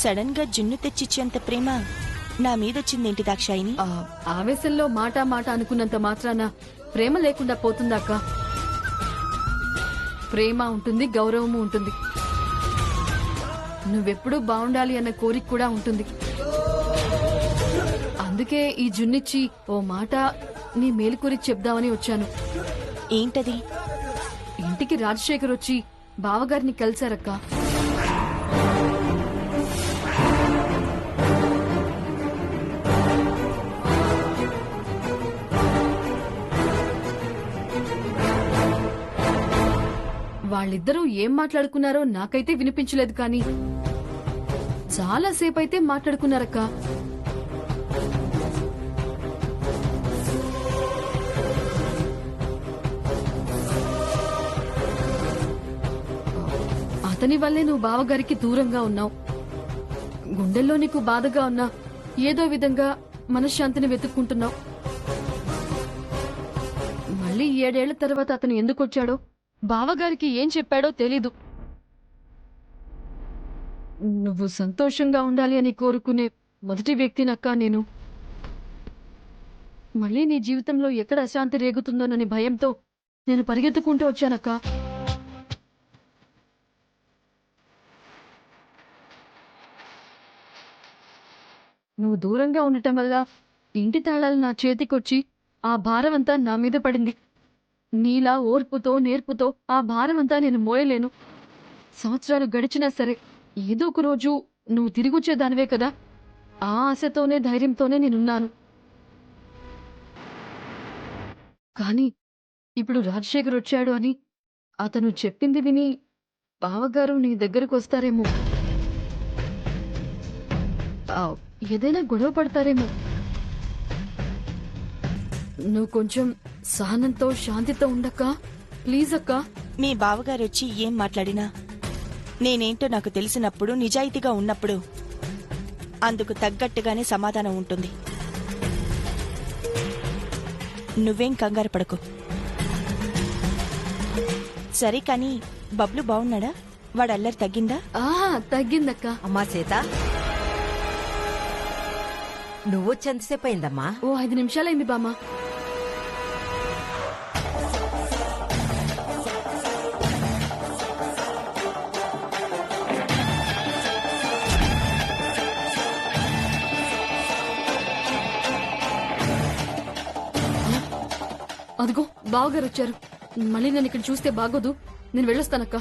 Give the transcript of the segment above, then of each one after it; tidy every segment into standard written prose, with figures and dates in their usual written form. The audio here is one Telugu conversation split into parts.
సడన్ గా జున్ను తెచ్చిచ్చేంత ప్రేమ నా మీదొచ్చిందేంటి దాక్షాయిని? ఆవేశంలో మాట మాట అనుకున్నంత మాత్రాన ప్రేమ లేకుండా పోతుందాక? ప్రేమ ఉంటుంది, గౌరవము ఉంటుంది. నువ్వెప్పుడూ బాగుండాలి అన్న కోరిక కూడా ఉంటుంది. అందుకే ఈ జున్నిచ్చి ఓ మాట నీ మేలు కోరిక చెప్దామని వచ్చాను. ఏంటది? ఇంటికి రాజశేఖర్ వచ్చి బావగారిని కలిశారక్క. వాళ్ళిద్దరూ ఏం మాట్లాడుకున్నారో నాకైతే వినిపించలేదు, కానీ చాలాసేపు అయితే మాట్లాడుకున్నారక్క. అతని వల్లే నువ్వు బావగారికి దూరంగా ఉన్నావు. గుండెల్లో నీకు బాధగా ఉన్నా ఏదో విధంగా మనశ్శాంతిని వెతుక్కుంటున్నావు. మళ్ళీ 7 ఏళ్ల తర్వాత అతను ఎందుకొచ్చాడో, బావగారికి ఏం చెప్పాడో తెలీదు. నువ్వు సంతోషంగా ఉండాలి అని కోరుకునే మొదటి వ్యక్తినక్క నేను. మళ్ళీ నీ జీవితంలో ఎక్కడ అశాంతి రేగుతుందోనని భయంతో నేను పరిగెత్తుకుంటూ వచ్చానక్క. నువ్వు దూరంగా ఉండటం వల్ల ఇంటి తాళాలు నా చేతికొచ్చి ఆ భారమంతా నా మీద పడింది. నీలా ఓర్పుతో నేర్పుతో ఆ భారమంతా నేను మోయలేను. సంవత్సరాలు గడిచినా సరే ఏదో ఒక రోజు నువ్వు తిరిగొచ్చేదానివే కదా, ఆ ఆశతోనే ధైర్యంతోనే నేనున్నాను. కానీ ఇప్పుడు రాజశేఖర్ వచ్చాడు అని అతను చెప్పింది విని బావగారు నీ దగ్గరకు వస్తారేమో, ఏదైనా గొడవ పడతారేమో. నువ్వు కొంచెం సహనంతో శాంతితో ఉండక్క, ప్లీజ్ అక్క. మీ బావగారొచ్చి ఏం మాట్లాడినా నేనేంటో నాకు తెలిసినప్పుడు, నిజాయితీగా ఉన్నప్పుడు అందుకు తగ్గట్టుగానే సమాధానం ఉంటుంది. నువ్వేం కంగారు పడకు. సరే కాని బబ్లు బావున్నాడా? వాడు అల్లరి తగ్గిందా? తగ్గిందక్క. అమ్మా సీత, నువ్వొచ్చేంతసేపు అయిందమ్మా? ఓ 5 నిమిషాలైంది బామ్మ. అదిగో బావగారు వచ్చారు. మళ్ళీ నేను ఇక్కడ చూస్తే బాగోదు. నేను వెళ్ళొస్తానక్క.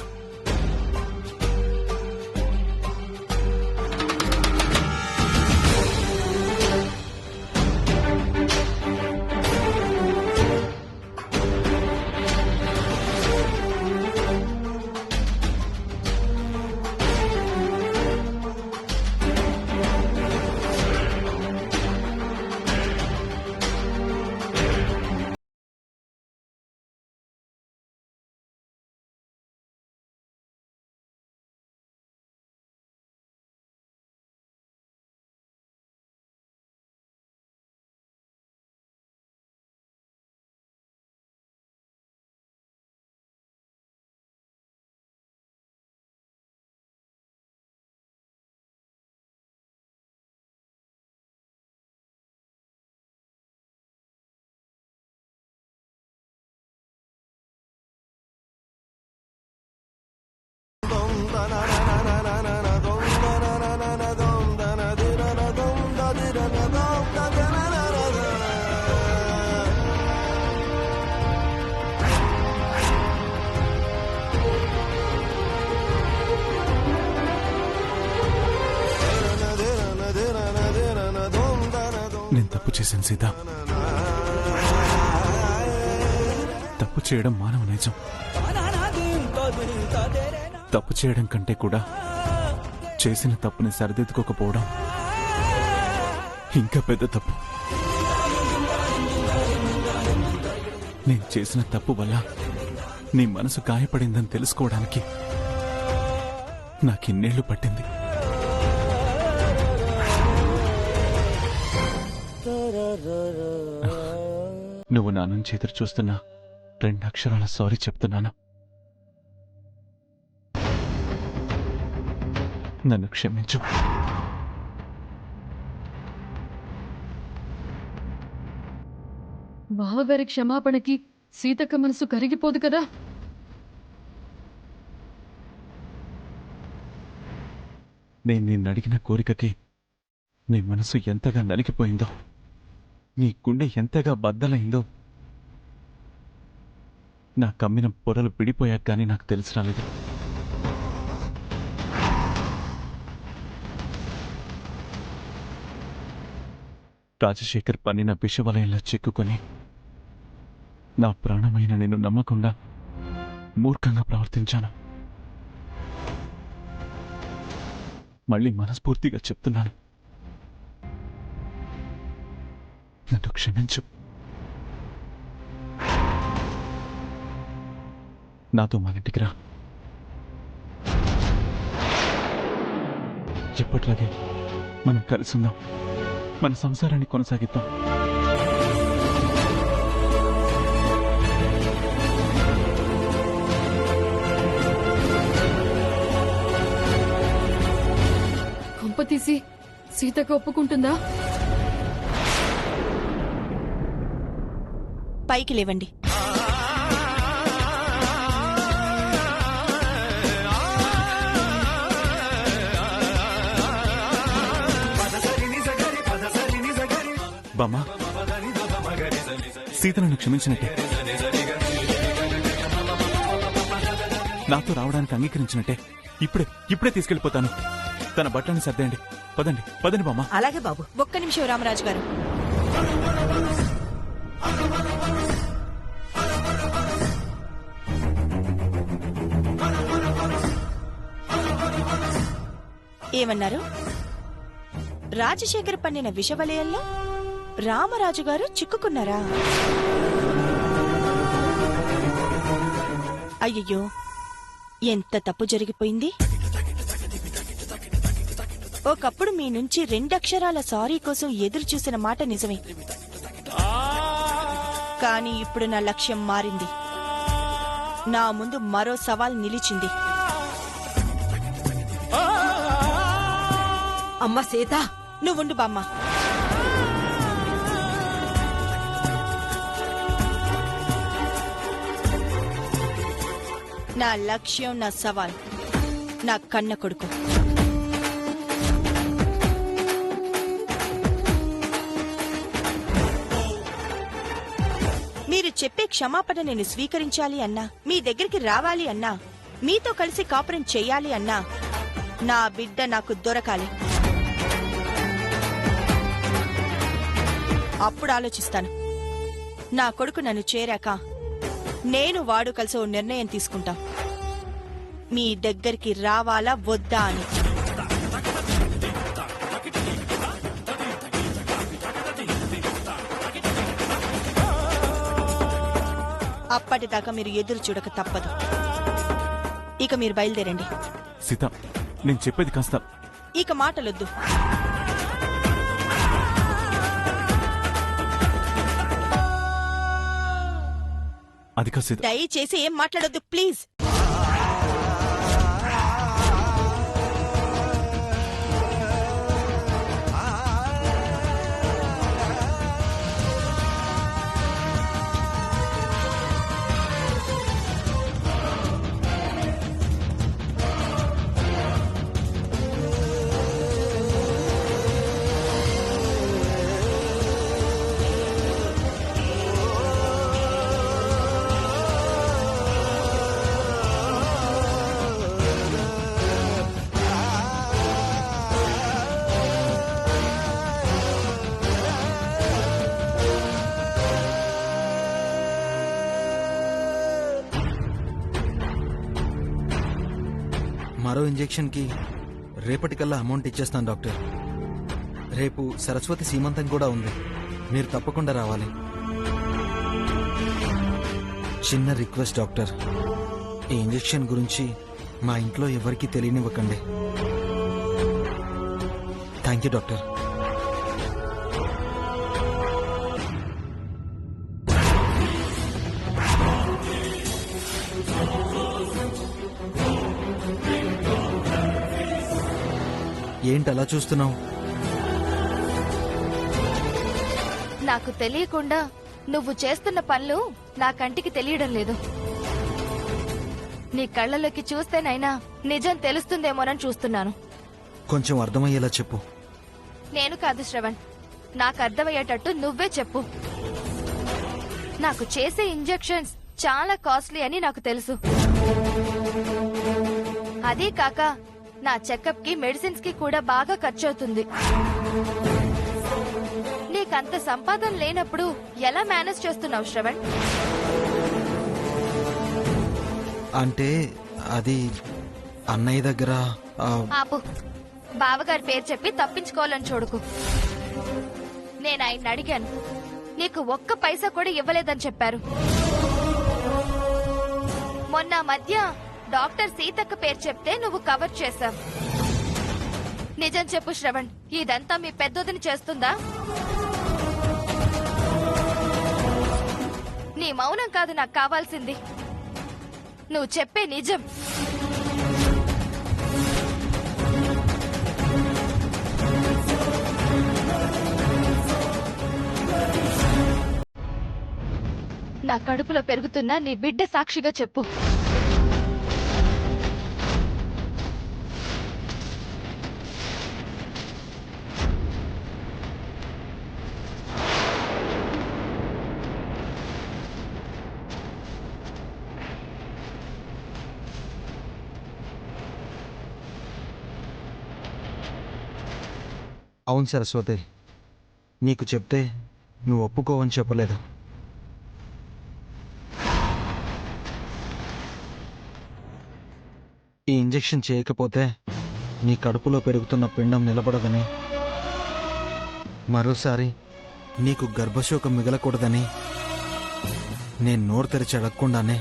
నేను తప్పు చేశాను సీత. తప్పు చేయడం మానవ నైజం. తప్పు చేయడం కంటే కూడా చేసిన తప్పుని సరిదిద్దుకోకపోవడం ఇంకా పెద్ద తప్పు. నేను చేసిన తప్పు వల్ల నీ మనసు గాయపడిందని తెలుసుకోవడానికి నాకిన్నేళ్లు పట్టింది. నువ్వు నా నుంచి ఎదురు చూస్తున్నా 2 అక్షరాల సారీ చెప్తున్నాను. నన్ను క్షమించు. బావగారి క్షమాపణకి సీతక్క మనసు కరిగిపోదు కదా. నేను నిన్ను అడిగిన కోరికకి నీ మనసు ఎంతగా నలిగిపోయిందో, నీ గుండె ఎంతగా బద్దలైందో నా కమ్మిన పొరలు పిడిపోయాక కానీ నాకు తెలిసి రాలేదు. రాజశేఖర్ పన్నిన విషవలయంలో చిక్కుకొని నా ప్రాణమైన నేను నమ్మకుండా మూర్ఖంగా ప్రవర్తించాను. మళ్ళీ మనస్ఫూర్తిగా చెప్తున్నాను, నన్ను క్షమించు. నాతో మన ఇంటికి రా. ఎప్పట్లాగే మనం కలిసి ఉందాం, మన సంసారాన్ని కొనసాగిద్దాం. కొంపతీసి సీతక్క ఒప్పుకుంటుందా? పైకి లేవండి. బామ్మా, సీత నన్ను క్షమించినట్టే, నాతో రావడానికి అంగీకరించినట్టే. ఇప్పుడే తీసుకెళ్లిపోతాను. తన బట్టలను సర్దేయండి. పదండి బామ్మా. అలాగే బాబు. ఒక్క నిమిషం రామరాజు గారు. ఏమన్నారు? రాజశేఖర్ పన్నిన విషవలయంలో రామరాజు గారు చిక్కుకున్నారా? అయ్యయ్యో, ఎంత తప్పు జరిగిపోయింది. ఒకప్పుడు మీ నుంచి 2 అక్షరాల సారీ కోసం ఎదురు చూసిన మాట నిజమే, కానీ ఇప్పుడు నా లక్ష్యం మారింది. నా ముందు మరో సవాల్ నిలిచింది. అమ్మ సీత, నువ్వుండు బామ్మ. నా లక్ష్యం, నా సవాల్, నా కన్న కొడుకు. మీరు చెప్పే క్షమాపణ నేను స్వీకరించాలి అన్నా, మీ దగ్గరికి రావాలి అన్నా, మీతో కలిసి కాపురం చెయ్యాలి అన్నా, నా బిడ్డ నాకు దొరకాలి. అప్పుడు ఆలోచిస్తాను. నా కొడుకు నన్ను చేరాక నేను వాడు కలిసి ఓ నిర్ణయం తీసుకుంటాం, మీ దగ్గరికి రావాలా వద్దా అని. అప్పటిదాకా మీరు ఎదురు చూడక తప్పదు. ఇక మీరు బయలుదేరండి. సీత, నేను చెప్పేది కాస్త. ఇక మాటలొద్దు. అది కాదు సీత. దయచేసి ఏం మాట్లాడొద్దు ప్లీజ్. మరో ఇంజెక్షన్కి రేపటికల్లా అమౌంట్ ఇచ్చేస్తాను డాక్టర్. రేపు సరస్వతి సీమంతం కూడా ఉంది, మీరు తప్పకుండా రావాలి. చిన్న రిక్వెస్ట్ డాక్టర్, ఈ ఇంజెక్షన్ గురించి మా ఇంట్లో ఎవరికీ తెలియనివ్వకండి. Thank you doctor. ఏంటి అలా చూస్తున్నావు? నాకు తెలియకుండా నువ్వు చేస్తున్న పనులు నా కంటికి తెలియడం లేదు. నీ కళ్ళలోకి చూస్తేనైనా నిజం తెలుస్తుందేమోనని చూస్తున్నాను. కొంచెం అర్థమయ్యేలా చెప్పు. నేను కాదు శ్రవణ్, నాకు అర్థమయ్యేటట్టు నువ్వే చెప్పు. నాకు చేసే ఇంజెక్షన్స్ చాలా కాస్ట్లీ అని నాకు తెలుసు. అదే కాక నా చెకప్ కి మెడిసిన్స్ కి కూడా బాగా ఖర్చు అవుతుంది. నీకంత సంపాదన లేనప్పుడు ఎలా మేనేజ్ చేస్తున్నావు శ్రవణ్? అంటే అది అన్నయ్య దగ్గర ఆపు. బావగారి పేరు చెప్పి తప్పించుకోవాలని చూడకు. నేను ఆయన అడిగాను, నీకు ఒక్క పైసా కూడా ఇవ్వలేదని చెప్పారు. మొన్న మధ్య డాక్టర్ సీతక్క పేరు చెప్తే నువ్వు కవర్ చేశావు. నిజం చెప్పు శ్రవణ్, ఇదంతా మీ పెద్దోదిని చేస్తుందా? నీ మౌనం కాదు నాకు కావాల్సింది, నువ్వు చెప్పే నిజం. నా కడుపులో పెరుగుతున్న నీ బిడ్డ సాక్షిగా చెప్పు. అవును సరస్వతి, నీకు చెప్తే నువ్వు ఒప్పుకోవని చెప్పలేదు. ఈ ఇంజెక్షన్ చేయకపోతే నీ కడుపులో పెరుగుతున్న పిండం నిలబడదని, మరోసారి నీకు గర్భశోకం మిగలకూడదని నేను నోరు తెరిచి అడగకుండానే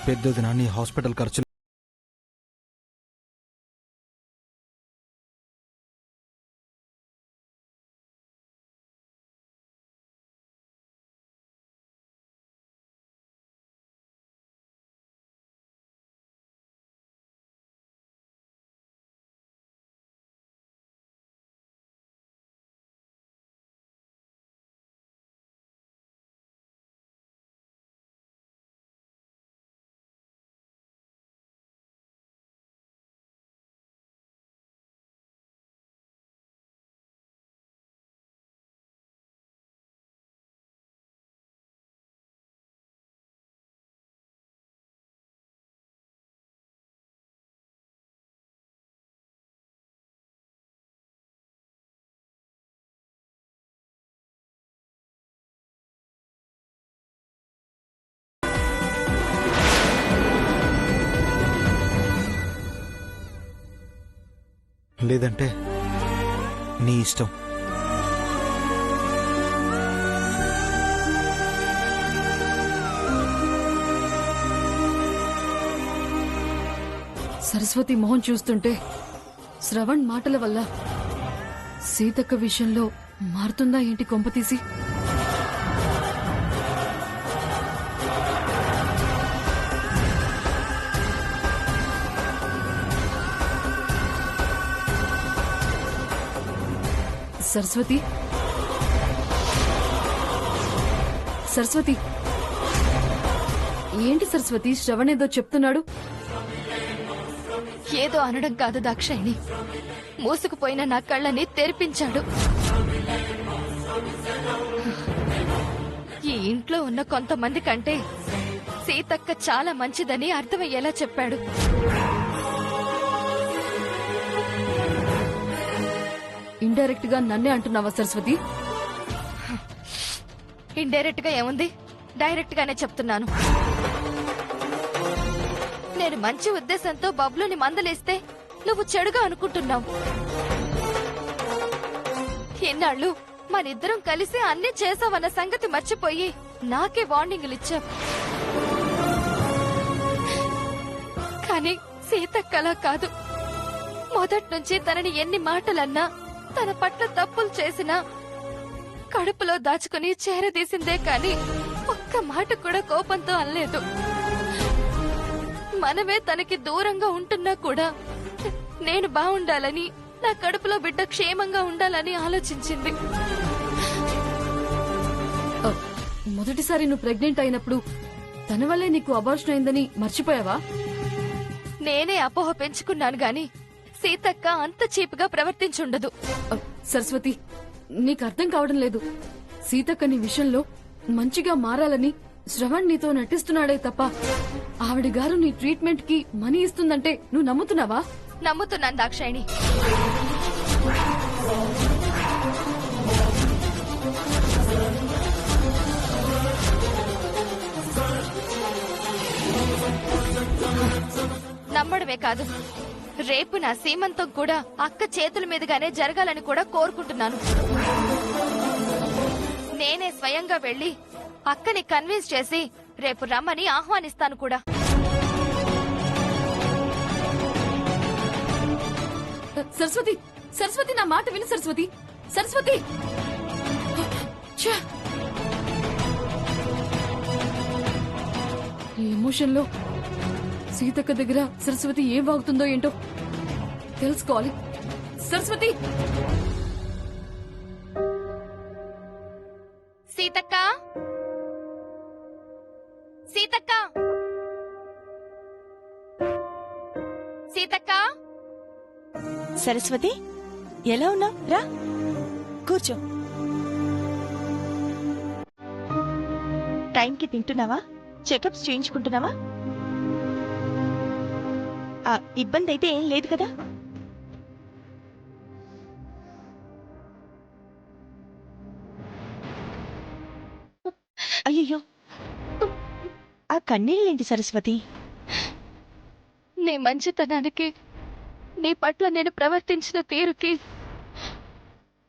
పెద్దదిన నీ హాస్పిటల్ ఖర్చులు లేదంటే నీ ఇష్టం. సరస్వతి మొహం చూస్తుంటే శ్రవణ్ మాటల వల్ల సీతక్క విషయంలో మారుతుందా ఏంటి కొంపతీసి? సరస్వతి, సరస్వతి, ఏంటి సరస్వతి? శ్రవణ్ ఏదో చెప్తున్నాడు. ఏదో అనడం కాదు దాక్షాయిని, మూసుకుపోయిన నా కళ్ళని తెరిపించాడు. ఈ ఇంట్లో ఉన్న కొంతమంది కంటే సీతక్క చాలా మంచిదని అర్థమయ్యేలా చెప్పాడు. ఇండైరెక్ట్ గా నన్నే అంటున్నావా సరస్వతి? ఇండైరెక్ట్ గా ఏముంది, డైరెక్ట్ గానే చెప్తున్నాను. నేను మంచి ఉద్దేశంతో బబ్లుని మందలిస్తే నువ్వు చెడుగా అనుకుంటున్నావు. ఎన్నాళ్ళు మనిద్దరం కలిసి అన్ని చేసావన్న సంగతి మర్చిపోయి నాకే వార్నింగులు ఇచ్చావు. కానీ సీతక్కలా కాదు. మొదటి నుంచి తనని ఎన్ని మాటలన్నా, తన పట్ల తప్పులు చేసినా కడుపులో దాచుకుని చేరదీసిందే కాని ఒక్క మాట కూడా కోపంతో అనలేదు. మనమే తనకి దూరంగా ఉంటున్నా కూడా నేను బాగుండాలని, నా కడుపులో బిడ్డ క్షేమంగా ఉండాలని ఆలోచించింది. మొదటిసారి నువ్వు ప్రెగ్నెంట్ అయినప్పుడు తన వల్లే నీకు అబార్షన్ అయిందని మర్చిపోయావా? నేనే అపోహ పెంచుకున్నాను గాని సీతక్క అంత చీపుగా ప్రవర్తించుండదు. సరస్వతి, నీకు అర్థం కావడం లేదు. సీతక్క నీ విషయంలో మంచిగా మారాలని శ్రవణ్ నీతో నటిస్తున్నాడే తప్ప ఆవిడ గారు నీ ట్రీట్మెంట్ కి మనీ ఇస్తుందంటే నువ్వు నమ్ముతున్నావా? నమ్ముతున్నాను దాక్షాయిని. నమ్మడమే కాదు, రేపు నా సీమంతం కూడా అక్క చేతుల మీదుగానే జరగాలని కూడా కోరుకుంటున్నాను. నేనే స్వయంగా వెళ్లి అక్కని కన్విన్స్ చేసి రేపు రమ్మని ఆహ్వానిస్తాను కూడా. సరస్వతి, సరస్వతి, నా మాట విను సరస్వతి. సరస్వతి, ఛ! ఈ ఎమోషన్ లో సీతక్క దగ్గర సరస్వతి ఏం వాగుతుందో ఏంటో తెలుసుకోవాలి. సరస్వతి, సీతక్క, సీతక్క, సీతక్క. సరస్వతి, ఎలా ఉన్నావు? రా కూర్చో. టైంకి తింటున్నావా? చెకప్స్ చేయించుకుంటున్నావా? ఇబ్బంది అయితే ఏం లేదు కదా? అయ్యో, ఆ కన్నీళ్ళేంటి సరస్వతి? నీ మంచితనానికి, నీ పట్ల నేను ప్రవర్తించిన తీరుకి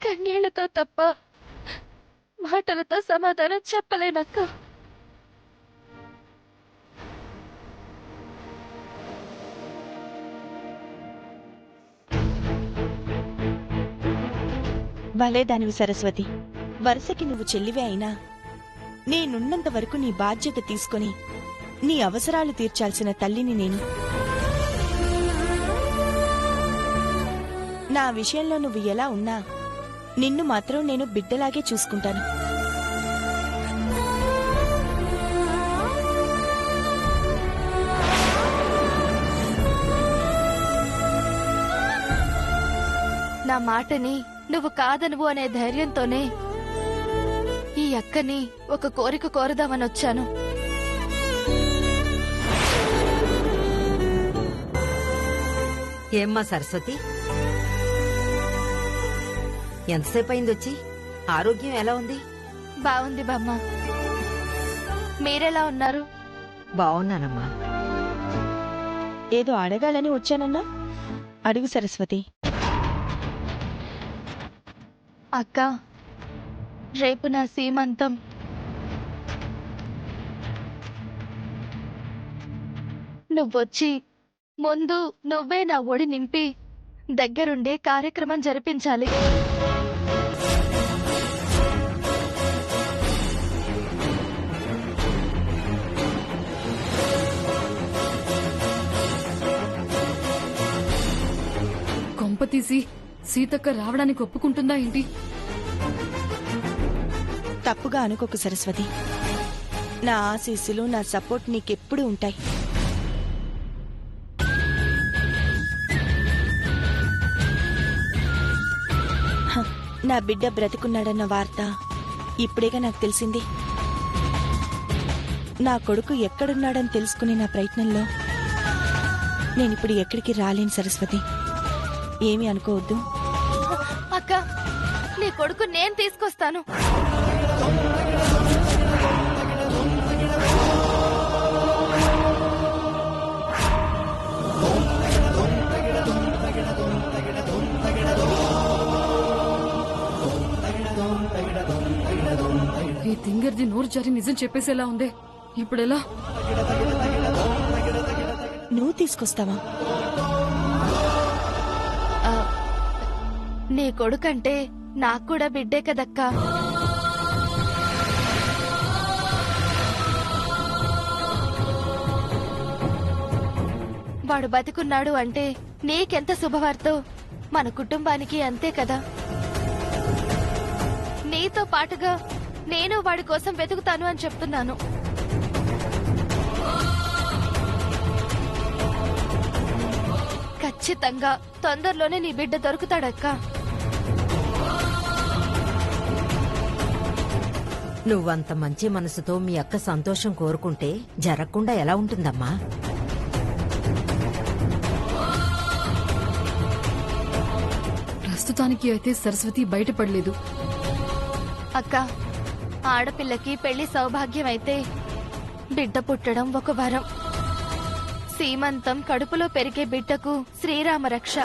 కన్నీళ్లతో తప్ప మాటలతో సమాధానం చెప్పలేనక్క. భలేదానివి సరస్వతి. వరుసకి నువ్వు చెల్లివే అయినా నేనున్నంత వరకు నీ బాధ్యత తీసుకొని నీ అవసరాలు తీర్చాల్సిన తల్లిని నేను. నా విషయంలో నువ్వు ఎలా ఉన్నా నిన్ను మాత్రం నేను బిడ్డలాగే చూసుకుంటాను. నా మాటని నువ్వు కాదనువు అనే ధైర్యంతోనే ఈ అక్కని ఒక కోరిక కోరదామని వచ్చాను. ఏమ్మా సరస్వతి, ఎంతసేపు అయింది వచ్చి? ఆరోగ్యం ఎలా ఉంది? బాగుంది బామ్మ. మీరెలా ఉన్నారు? బాగున్నానమ్మా. ఏదో అడగాలని వచ్చానన్నా, అడుగు సరస్వతి. అక్క, రేపు నా సీమంతం. నువ్వొచ్చి ముందు నువ్వే నా ఒడి నింపి దగ్గరుండే కార్యక్రమం జరిపించాలి. కొంపతీసి సీతక్క రావడానికి ఒప్పుకుంటుందా ఏంటి? తప్పుగా అనుకోకు సరస్వతి. నా ఆశీస్సులు, నా సపోర్ట్ నీకెప్పుడు ఉంటాయి. నా బిడ్డ బ్రతికున్నాడన్న వార్త ఇప్పుడేగా నాకు తెలిసింది. నా కొడుకు ఎక్కడున్నాడని తెలుసుకునే నా ప్రయత్నంలో నేనిప్పుడు ఎక్కడికి రాలేను సరస్వతి. ఏమీ అనుకోవద్దు. అక్క, నీ కొడుకు నేను తీసుకొస్తాను. ఈ తింగర్ది నోరు జారి నిజం చెప్పేసేలా ఉంది. ఇప్పుడెలా? నువ్వు తీసుకొస్తావా? నీ కొడుకంటే నాకు కూడా బిడ్డే కదక్కా. వాడు బతికున్నాడు అంటే నీకెంత శుభవార్తో మన కుటుంబానికి అంతే కదా. నీతో పాటుగా నేను వాడి కోసం వెతుకుతాను అని చెప్తున్నాను. ఖచ్చితంగా తొందరలోనే నీ బిడ్డ దొరుకుతాడక్కా. నువ్వంత మంచి మనసుతో మీ అక్క సంతోషం కోరుకుంటే జరగకుండా ఎలా ఉంటుందమ్మా? ప్రస్తుతానికి అయితే సరస్వతి బయటపడలేదు. అక్క, ఆడపిల్లకి పెళ్లి సౌభాగ్యం అయితే బిడ్డ పుట్టడం ఒక వరం. సీమంతం కడుపులో పెరిగే బిడ్డకు శ్రీరామ రక్ష.